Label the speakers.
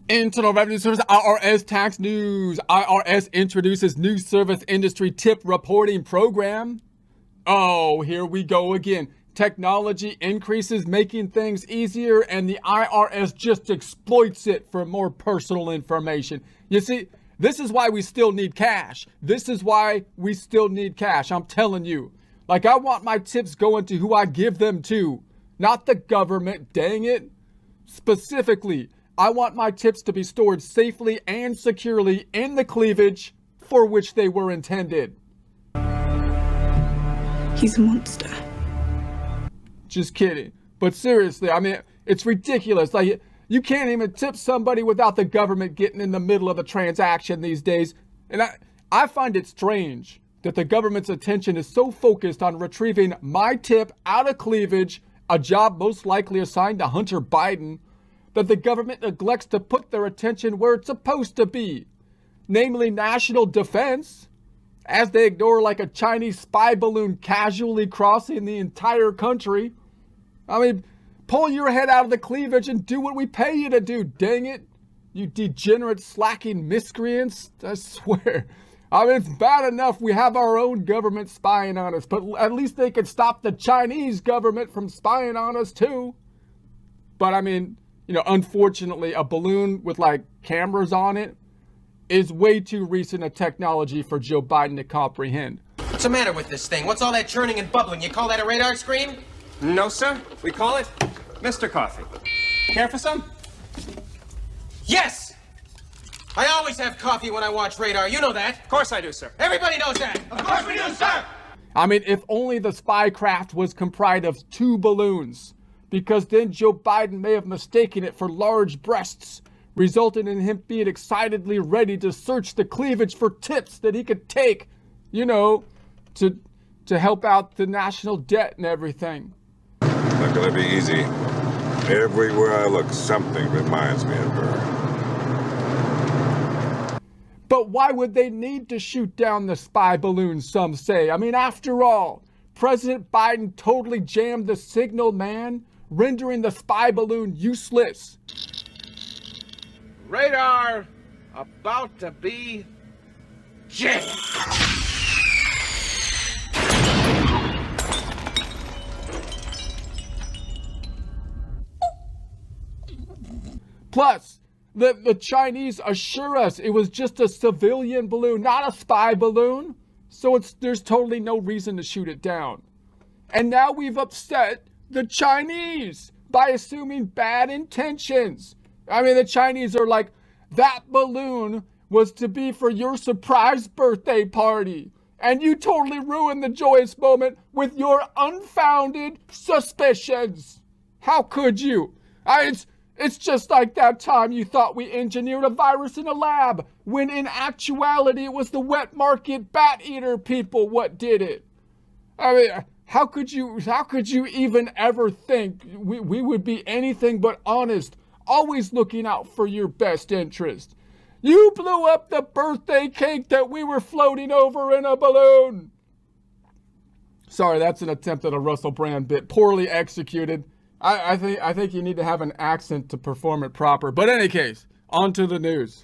Speaker 1: Internal Revenue Service, IRS tax news. IRS introduces new service industry tip reporting program. Oh, here we go again. Technology increases making things easier, and the IRS just exploits it for more personal information. You see, this is why we still need cash. This is why we still need cash. I'm telling you. Like, I want my tips going to who I give them to, not the government, dang it. Specifically, I want my tips to be stored safely and securely in the cleavage for which they were intended.
Speaker 2: He's a monster.
Speaker 1: Just kidding. But seriously, I mean, it's ridiculous. Like, you can't even tip somebody without the government getting in the middle of the transaction these days. And I find it strange that the government's attention is so focused on retrieving my tip out of cleavage, a job most likely assigned to Hunter Biden, that the government neglects to put their attention where it's supposed to be, namely national defense, as they ignore like a Chinese spy balloon casually crossing the entire country. I mean, pull your head out of the cleavage and do what we pay you to do, dang it. You degenerate, slacking miscreants, I swear. I mean, it's bad enough we have our own government spying on us, but at least they could stop the Chinese government from spying on us too. But I mean, you know, unfortunately, a balloon with like cameras on it is way too recent a technology for Joe Biden to comprehend.
Speaker 3: What's the matter with this thing? What's all that churning and bubbling? You call that a radar screen?
Speaker 4: No, sir. We call it Mr. Coffee. Care for some?
Speaker 3: Yes! I always have coffee when I watch radar. You know that.
Speaker 4: Of course I do, sir.
Speaker 3: Everybody knows that. Of course we do, sir!
Speaker 1: I mean, if only the spy craft was comprised of 2 balloons, because then Joe Biden may have mistaken it for large breasts, resulting in him being excitedly ready to search the cleavage for tips that he could take, you know, to help out the national debt and everything.
Speaker 5: Not gonna be easy. Everywhere I look, something reminds me of her.
Speaker 1: But why would they need to shoot down the spy balloon, some say? I mean, after all, President Biden totally jammed the signal, man, rendering the spy balloon useless.
Speaker 6: Radar about to be jammed.
Speaker 1: Plus, the Chinese assure us it was just a civilian balloon, not a spy balloon. So there's totally no reason to shoot it down. And now we've upset the Chinese by assuming bad intentions. I mean, the Chinese are like, that balloon was to be for your surprise birthday party. And you totally ruined the joyous moment with your unfounded suspicions. How could you? It's just like that time you thought we engineered a virus in a lab, when in actuality it was the wet market bat eater people what did it. I mean, how could you even ever think we would be anything but honest, always looking out for your best interest? You blew up the birthday cake that we were floating over in a balloon. Sorry, that's an attempt at a Russell Brand bit, poorly executed. I think you need to have an accent to perform it proper. But in any case, on to the news.